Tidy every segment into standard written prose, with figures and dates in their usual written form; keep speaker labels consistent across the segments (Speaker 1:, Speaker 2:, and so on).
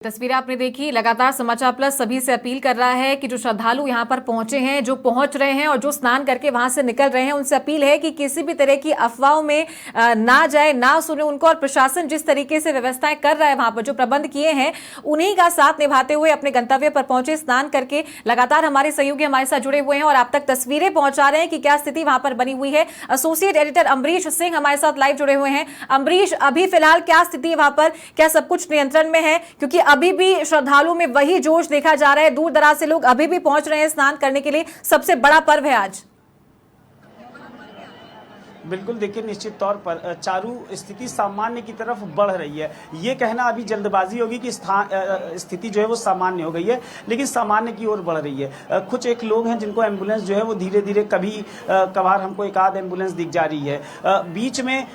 Speaker 1: तस्वीरें आपने देखी। लगातार समाचार प्लस सभी से अपील कर रहा है कि जो श्रद्धालु यहां पर पहुंचे हैं, जो पहुंच रहे हैं और जो स्नान करके वहां से निकल रहे हैं, उनसे अपील है कि किसी भी तरह की अफवाहों में ना जाए, ना सुने उनको। और प्रशासन जिस तरीके से व्यवस्थाएं कर रहा है, वहां पर जो प्रबंध किए हैं, उन्हीं का साथ निभाते हुए अपने गंतव्य पर पहुंचे स्नान करके। लगातार हमारे सहयोगी हमारे साथ जुड़े हुए हैं और आप तक तस्वीरें पहुंचा रहे हैं कि क्या स्थिति वहां पर बनी हुई है। एसोसिएट एडिटर अमरीश सिंह हमारे साथ लाइव जुड़े हुए हैं। अमरीश, अभी फिलहाल क्या स्थिति है वहां पर? क्या सब कुछ नियंत्रण में है? क्योंकि अभी भी श्रद्धालुओं में वही जोश देखा जा रहा है, दूर दराज से लोग अभी भी पहुंच रहे हैं स्नान करने के लिए। सबसे बड़ा पर्व है आज।
Speaker 2: बिल्कुल, देखिए, निश्चित तौर पर चारू स्थिति सामान्य की तरफ बढ़ रही है। ये कहना अभी जल्दबाजी होगी कि स्थिति जो है वो सामान्य हो गई है, लेकिन सामान्य की ओर बढ़ रही है। कुछ एक लोग हैं जिनको एम्बुलेंस जो है वो धीरे धीरे कभी कभार हमको एक आध एम्बुलेंस दिख जा रही है। बीच में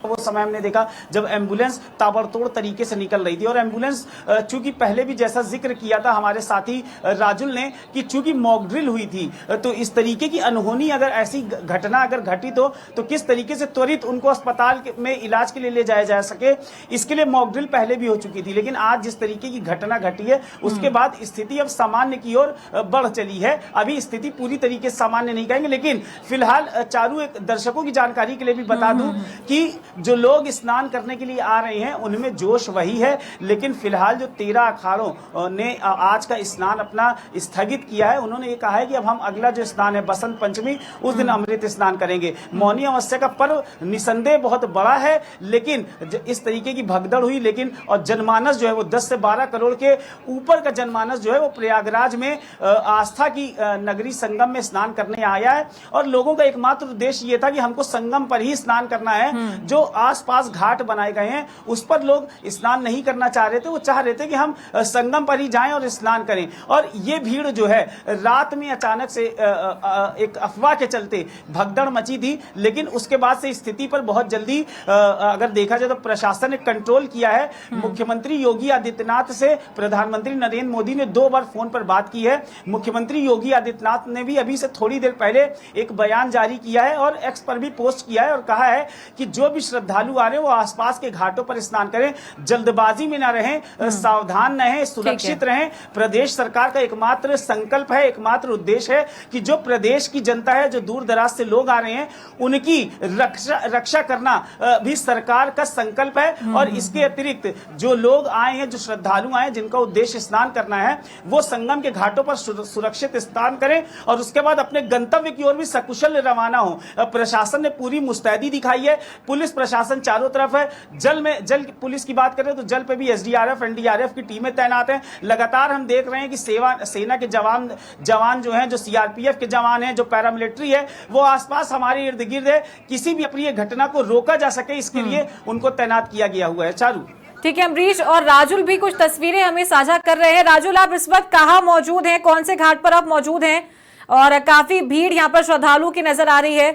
Speaker 2: वो समय हमने देखा जब एम्बुलेंस ताबड़तोड़ तरीके से निकल रही थी। और एम्बुलेंस चूंकि पहले भी जैसा जिक्र किया था हमारे साथी राजुल ने कि चूंकि मॉक ड्रिल हुई थी, तो इस तरीके की अनहोनी अगर ऐसी घटना अगर घटित हो तो किस तरीके से त्वरित उनको अस्पताल में इलाज के लिए ले जाया जा सके, इसके लिए मॉक ड्रिल पहले भी हो चुकी थी। लेकिन आज जिस तरीके की घटना घटी है, उसके बाद स्थिति अब सामान्य की ओर बढ़ चली है। अभी स्थिति पूरी तरीके से सामान्य नहीं कहेंगे, लेकिन फिलहाल चारू एक दर्शकों की जानकारी के लिए भी बता दूं कि जो लोग स्नान करने के लिए आ रहे हैं उनमें जोश वही है। लेकिन फिलहाल जो 13 अखाड़ों ने आज का स्नान अपना स्थगित किया है, उन्होंने ये कहा है कि अब हम अगला जो स्नान है बसंत पंचमी, उस दिन अमृत स्नान करेंगे। मौनी अमावस्या का पर्व निसंदेह बहुत बड़ा है, लेकिन इस तरीके की भगदड़ हुई। लेकिन और जनमानस जो है वो 10 से 12 करोड़ के ऊपर का जनमानस जो है वो प्रयागराज में आस्था की नगरी संगम में स्नान करने आया है। और लोगों का एकमात्र उद्देश्य ये था कि हमको संगम पर ही स्नान करना है। जो आसपास घाट बनाए गए हैं उस पर लोग स्नान नहीं करना चाह रहे थे, वो चाह रहे थे कि हम संगम पर ही जाएं और स्नान करें। और ये भीड़ जो है रात में अचानक से एक अफवाह के चलते भगदड़ मची थी, लेकिन उसके बाद से स्थिति पर बहुत जल्दी अगर देखा जाए तो प्रशासन ने कंट्रोल किया है। मुख्यमंत्री योगी आदित्यनाथ से प्रधानमंत्री नरेंद्र मोदी ने 2 बार फोन पर बात की है। मुख्यमंत्री योगी आदित्यनाथ ने भी अभी से थोड़ी देर पहले एक बयान जारी किया है और एक्स पर भी पोस्ट किया है और कहा है कि जो भी श्रद्धालु आ रहे हैं वो आसपास के घाटों पर स्नान करें, जल्दबाजी में ना रहें, सावधान रहें, सुरक्षित रहें। प्रदेश सरकार का एकमात्र संकल्प है, एकमात्र उद्देश्य है कि जो प्रदेश की जनता है, जो दूर दराज से लोग आ रहे हैं, उनकी रक्षा करना भी सरकार का संकल्प है। और इसके अतिरिक्त जो लोग आए हैं, जो श्रद्धालु आए, जिनका उद्देश्य स्नान करना है, वो संगम के घाटों पर सुरक्षित स्नान करें और उसके बाद अपने गंतव्य की ओर भी सकुशल रवाना हो। प्रशासन ने पूरी मुस्तैदी दिखाई है, पुलिस प्रशासन चारों तरफ है। जल पुलिस की बात करें तो जल पे भी एसडीआरएफ एनडीआरएफ की टीमें तैनात हैं। लगातार हम देख रहे हैं कि सेना के जवान जो हैं, जो सीआरपीएफ के जवान हैं, जो पैरामिलिट्री है, वो आसपास हमारे इर्द गिर्द है। किसी भी अप्रिय घटना को रोका जा सके, इसके लिए उनको तैनात किया गया हुआ है। चारू।
Speaker 1: ठीक है अमरीश, और राजुल भी कुछ तस्वीरें हमें साझा कर रहे हैं। राजुल, आप इस वक्त कहाँ मौजूद हैं, कौन से घाट पर आप मौजूद हैं? और काफी भीड़ यहाँ पर श्रद्धालुओं की नजर आ रही है।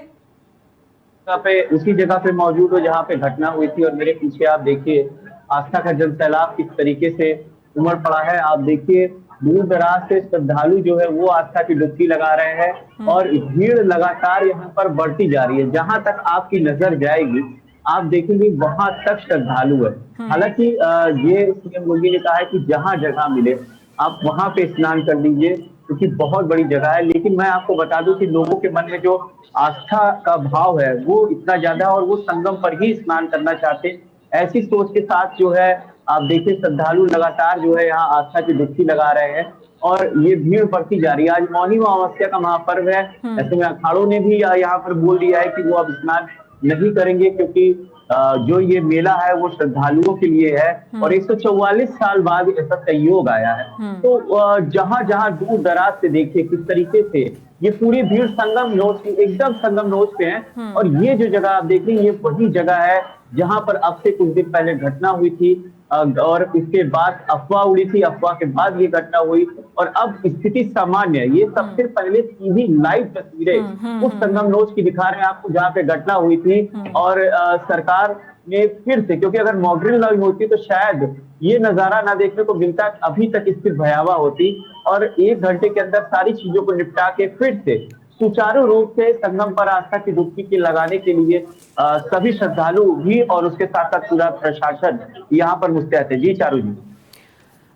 Speaker 3: उसी जगह पे मौजूद हो जहाँ पे घटना हुई थी। और मेरे पीछे आप देखिए आस्था का जन सैलाब किस तरीके से उमड़ पड़ा है। आप देखिए दूर दराज से श्रद्धालु जो है वो आस्था की डुबकी लगा रहे हैं और भीड़ लगातार यहाँ पर बढ़ती जा रही है। जहां तक आपकी नजर जाएगी आप देखेंगे वहां तक श्रद्धालु है। हालांकि ये सीएम योगी ने कहा है कि जहां जगह मिले आप वहां पे स्नान कर लीजिए, क्योंकि बहुत बड़ी जगह है। लेकिन मैं आपको बता दूं कि लोगों के मन में जो आस्था का भाव है वो इतना ज्यादा है और वो संगम पर ही स्नान करना चाहते हैं। ऐसी सोच के साथ जो है आप देखिए श्रद्धालु लगातार जो है यहाँ आस्था की डुबकी लगा रहे हैं और ये भीड़ बढ़ती जा रही है। आज मौनी अमावस्या का महापर्व है, ऐसे में अखाड़ों ने भी यहाँ पर बोल दिया है कि वो अब स्नान नहीं करेंगे, क्योंकि जो ये मेला है वो श्रद्धालुओं के लिए है और 144 साल बाद ऐसा संयोग आया है। तो जहां जहां दूर दराज से देखिए किस तरीके से ये पूरी भीड़ संगम नोच की एकदम संगम नोच पे है। और ये जो जगह आप देख रहे हैं ये वही जगह है जहां पर अब से कुछ दिन पहले घटना हुई थी और इसके बाद अफवाह उड़ी थी, अफवाह के बाद ये घटना हुई और अब स्थिति सामान्य है। ये सबसे पहले सीधी लाइव तस्वीरें उस संगम नोच की दिखा रहे हैं आपको जहाँ पे घटना हुई थी। और सरकार ने फिर से, क्योंकि अगर मॉक ड्रिल नहीं होती तो शायद ये नजारा ना देखने को मिलता, अभी तक स्थिति भयावह होती और 1 घंटे के अंदर सारी चीजों को निपटा के फिर से सुचारू रूप से संगम पर आस्था की डुबकी लगाने के लिए सभी श्रद्धालु भी और उसके साथ साथ पूरा प्रशासन यहाँ पर मुस्तैद है। जी चारू जी।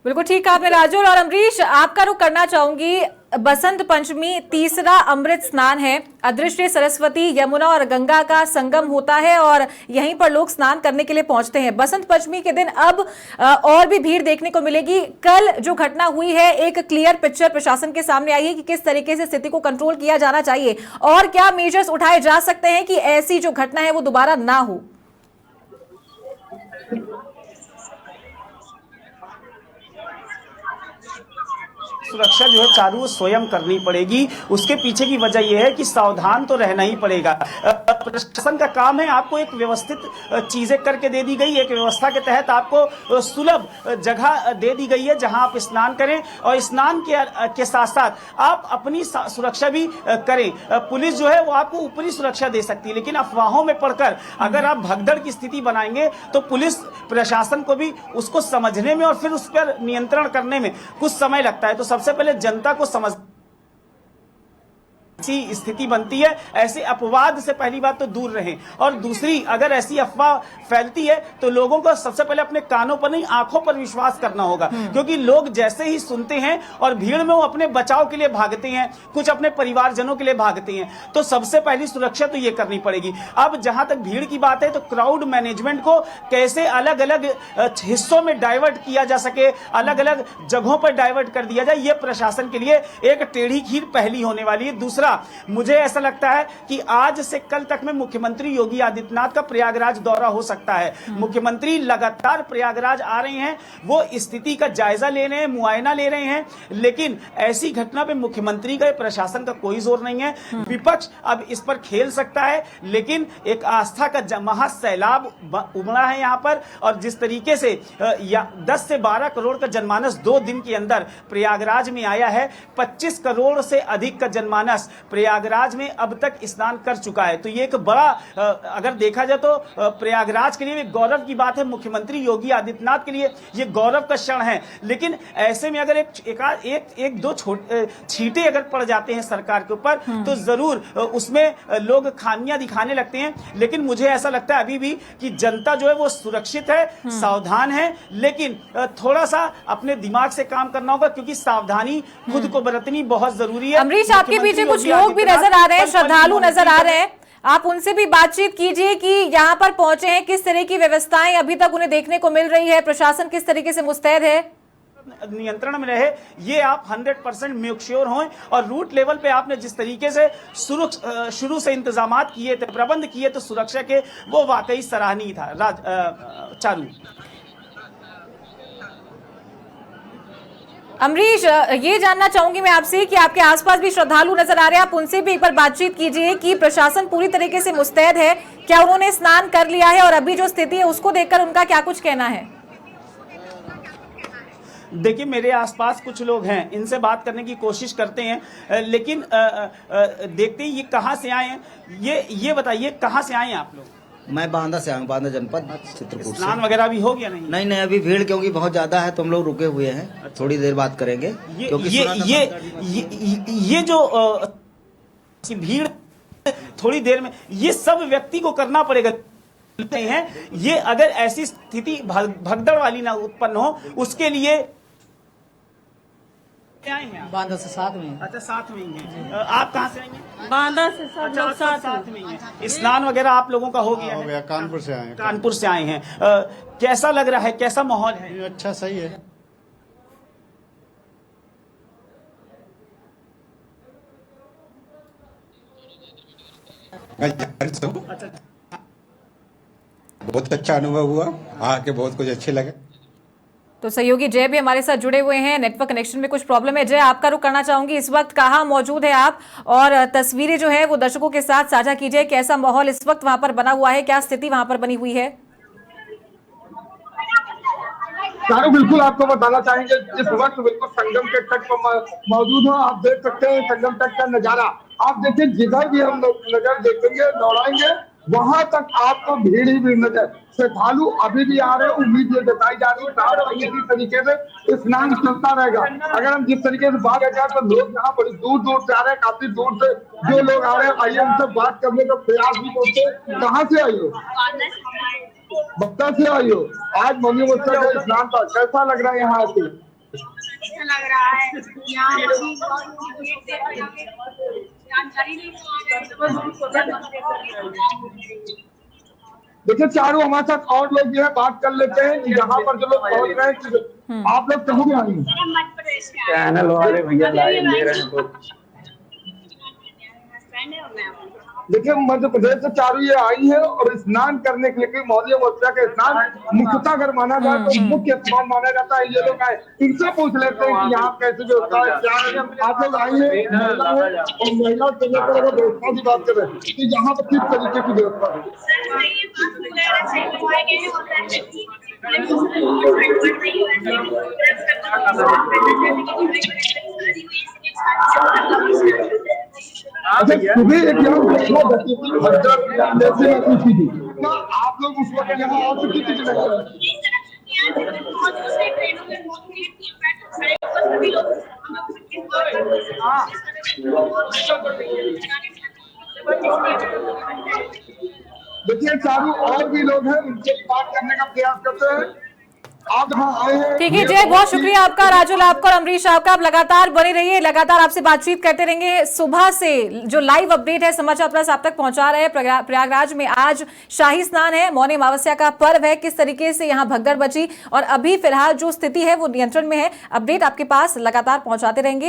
Speaker 1: बिल्कुल ठीक कहा आपने राजुल। और अमरीश, आपका रुख करना चाहूंगी, बसंत पंचमी तीसरा अमृत स्नान है। अदृश्य सरस्वती, यमुना और गंगा का संगम होता है और यहीं पर लोग स्नान करने के लिए पहुंचते हैं। बसंत पंचमी के दिन अब और भी भीड़ देखने को मिलेगी। कल जो घटना हुई है, एक क्लियर पिक्चर प्रशासन के सामने आई है कि किस तरीके से स्थिति को कंट्रोल किया जाना चाहिए और क्या मेजर्स उठाए जा सकते हैं कि ऐसी जो घटना है वो दोबारा ना हो।
Speaker 2: सुरक्षा जो है चारू स्वयं करनी पड़ेगी। उसके पीछे की वजह यह है कि सावधान तो रहना ही पड़ेगा। प्रशासन का काम है, आपको एक व्यवस्थित चीजें करके दे दी गई, एक व्यवस्था के तहत आपको सुलभ जगह दे दी गई है जहां आप स्नान करें और स्नान के साथ साथ आप अपनी सुरक्षा भी करें। पुलिस जो है वो आपको ऊपरी सुरक्षा दे सकती है, लेकिन अफवाहों में पड़कर अगर आप भगदड़ की स्थिति बनाएंगे तो पुलिस प्रशासन को भी उसको समझने में और फिर उस पर नियंत्रण करने में कुछ समय लगता है। तो सबसे पहले जनता को समझ ऐसी स्थिति बनती है, ऐसे अपवाद से पहली बात तो दूर रहें और दूसरी, अगर ऐसी अफवाह फैलती है तो लोगों को सबसे पहले अपने कानों पर नहीं आंखों पर विश्वास करना होगा, क्योंकि लोग जैसे ही सुनते हैं और भीड़ में वो अपने बचाव के लिए भागते हैं, कुछ अपने परिवारजनों के लिए भागते हैं। तो सबसे पहली सुरक्षा तो ये करनी पड़ेगी। अब जहां तक भीड़ की बात है तो क्राउड मैनेजमेंट को कैसे अलग अलग हिस्सों में डाइवर्ट किया जा सके, अलग अलग जगहों पर डाइवर्ट कर दिया जाए, ये प्रशासन के लिए एक टेढ़ी खीर पहली होने वाली है। दूसरा, मुझे ऐसा लगता है कि आज से कल तक में मुख्यमंत्री योगी आदित्यनाथ का प्रयागराज दौरा हो सकता है। मुख्यमंत्री लगातार प्रयागराज आ रहे हैं, वो स्थिति का जायजा ले रहे हैं, मुआयना ले रहे हैं, लेकिन ऐसी घटना पे मुख्यमंत्री का, प्रशासन का कोई जोर नहीं है। विपक्ष अब इस पर खेल सकता है, लेकिन एक आस्था का महासैलाब उमड़ा है यहां पर और जिस तरीके से 10 से 12 करोड़ का जनमानस 2 दिन के अंदर प्रयागराज में आया है, 25 करोड़ से अधिक का जनमानस प्रयागराज में अब तक स्नान कर चुका है। तो ये एक बड़ा, अगर देखा जाए तो प्रयागराज के लिए एक गौरव की बात है, मुख्यमंत्री योगी आदित्यनाथ के लिए ये गौरव का क्षण है। लेकिन ऐसे में अगर एक दो छींटे अगर पड़ जाते हैं सरकार के ऊपर तो जरूर उसमें लोग खामियां दिखाने लगते हैं। लेकिन मुझे ऐसा लगता है अभी भी कि जनता जो है वो सुरक्षित है, सावधान है, लेकिन थोड़ा सा अपने दिमाग से काम करना होगा, क्योंकि सावधानी खुद को बरतनी बहुत जरूरी है।
Speaker 1: अमरीश, आपके पीछे कुछ लोग भी नजर आ रहे हैं, श्रद्धालु नजर आ रहे हैं, आप उनसे भी बातचीत कीजिए कि यहाँ पर पहुंचे हैं, किस तरह की व्यवस्थाएं अभी तक उन्हें देखने को मिल रही है, प्रशासन किस तरीके से मुस्तैद है,
Speaker 2: नियंत्रण में रहे, ये आप 100% मेक श्योर हों। और रूट लेवल पे आपने जिस तरीके से शुरू से इंतजामात किए थे, प्रबंध किए थे सुरक्षा के, वो वाकई सराहनीय था। चारू।
Speaker 1: अमरीश, ये जानना चाहूंगी मैं आपसे कि आपके आसपास भी श्रद्धालु नजर आ रहे हैं, आप उनसे भी एक बार बातचीत कीजिए कि प्रशासन पूरी तरीके से मुस्तैद है, क्या उन्होंने स्नान कर लिया है और अभी जो स्थिति है उसको देखकर उनका क्या कुछ कहना है।
Speaker 2: देखिए, मेरे आसपास कुछ लोग हैं, इनसे बात करने की कोशिश करते हैं, लेकिन देखते ही ये कहाँ से आए हैं, ये बताइए कहाँ से आए हैं आप लोग।
Speaker 4: मैं बांदा से आया हूँ, बांदा जनपद चित्रकूट से।
Speaker 2: स्नान वगैरह भी हो गया? नहीं,
Speaker 4: अभी भीड़ क्योंकि बहुत ज्यादा है तो हम लोग रुके हुए हैं, थोड़ी देर बात करेंगे। क्योंकि
Speaker 2: ये जो भीड़ थोड़ी देर में ये सब व्यक्ति को करना पड़ेगा हैं। ये अगर ऐसी स्थिति भगदड़ वाली ना उत्पन्न हो, उसके लिए आए हैं।
Speaker 5: बांदा से साथ में।
Speaker 2: अच्छा, साथ में ही हैं। आप कहाँ से आएंगे?
Speaker 5: बांदा से सब
Speaker 2: अच्छा,
Speaker 5: लोग
Speaker 2: साथ में ही हैं। स्नान वगैरह आप लोगों का हो गया है?
Speaker 6: कानपुर से आए हैं।
Speaker 2: कानपुर से आए हैं। कैसा लग रहा है, कैसा माहौल है?
Speaker 6: अच्छा, सही है।
Speaker 7: बहुत अच्छा अनुभव हुआ, आके बहुत कुछ अच्छे लगे।
Speaker 1: तो सहयोगी जय भी हमारे साथ जुड़े हुए हैं, नेटवर्क कनेक्शन में कुछ प्रॉब्लम है। जय, आपका रुख करना चाहूंगी, इस वक्त कहाँ मौजूद है आप और तस्वीरें जो है वो दर्शकों के साथ साझा कीजिए, कैसा माहौल इस वक्त वहां पर बना हुआ है, क्या स्थिति वहां पर बनी हुई है।
Speaker 8: चारू, बिल्कुल आपको बताना चाहेंगे, इस वक्त बिल्कुल संगम के तट पर मौजूद हो। आप देख सकते हैं संगम तट का नजारा। आप देखिए, जिधर भी हम नजर देखेंगे, दौड़ाएंगे वहां तक आपको भीड़ ही भीड़ नजर। श्रद्धालु अभी भी आ रहे हैं, उम्मीद ये जताई जा रही है इसी तरीके से स्नान चलता रहेगा। अगर हम जिस तरीके से बात करें तो लोग यहाँ बड़ी दूर दूर से आ रहे हैं, काफी दूर से जो लोग आ रहे हैं, आइए उनसे बात करने का प्रयास भी करते हैं। कहाँ से आई हो? बक्ता से आई हो। आज मम्मी मुझसे का स्नान था, कैसा लग रहा है यहाँ आके?
Speaker 5: अच्छा लग रहा है। यहाँ जानकारी नहीं।
Speaker 8: देखिए चारों हमारे साथ और लोग जो है बात कर लेते हैं कि यहाँ पर जो लोग पहुंच रहे हैं। आप लोग कहाँ से आई हैं?
Speaker 5: मध्य प्रदेश के
Speaker 3: चैनल वाले भैया लाइव ले रहे हैं तो
Speaker 8: देखिए मध्य प्रदेश से चारों ये आई है और स्नान करने के लिए मौलिया अमावस्या का स्नान मुख्यतः अगर माना जाए तो मुख्य स्नान माना जाता है। ये लोग आए, इनसे पूछ लेते हैं कि यहाँ कैसे जो होता है क्या है। आप लोग आई है और महिला से लेकर अगर व्यवस्था की बात करें कि यहाँ पर किस तरीके की व्यवस्था
Speaker 5: है।
Speaker 8: अच्छा सुबह एक यहाँ पूछी थी क्या आप लोग उस वक्त यहाँ आ चुकी थी? देखिए चारों और भी लोग हैं, उनसे बात करने का प्रयास करते हैं। आप यहाँ आए हैं।
Speaker 1: ठीक है जय, बहुत शुक्रिया आपका राजुल, आपका और अमरीश आपका। आप लगातार बने रहिए, लगातार आपसे बातचीत करते रहेंगे। सुबह से जो लाइव अपडेट है समाचार प्लस आप तक पहुंचा रहे हैं। प्रयागराज में आज शाही स्नान है, मौनी अमावस्या का पर्व है, किस तरीके से यहाँ भगदड़ बची और अभी फिलहाल जो स्थिति है वो नियंत्रण में है। अपडेट आपके पास लगातार पहुंचाते रहेंगे।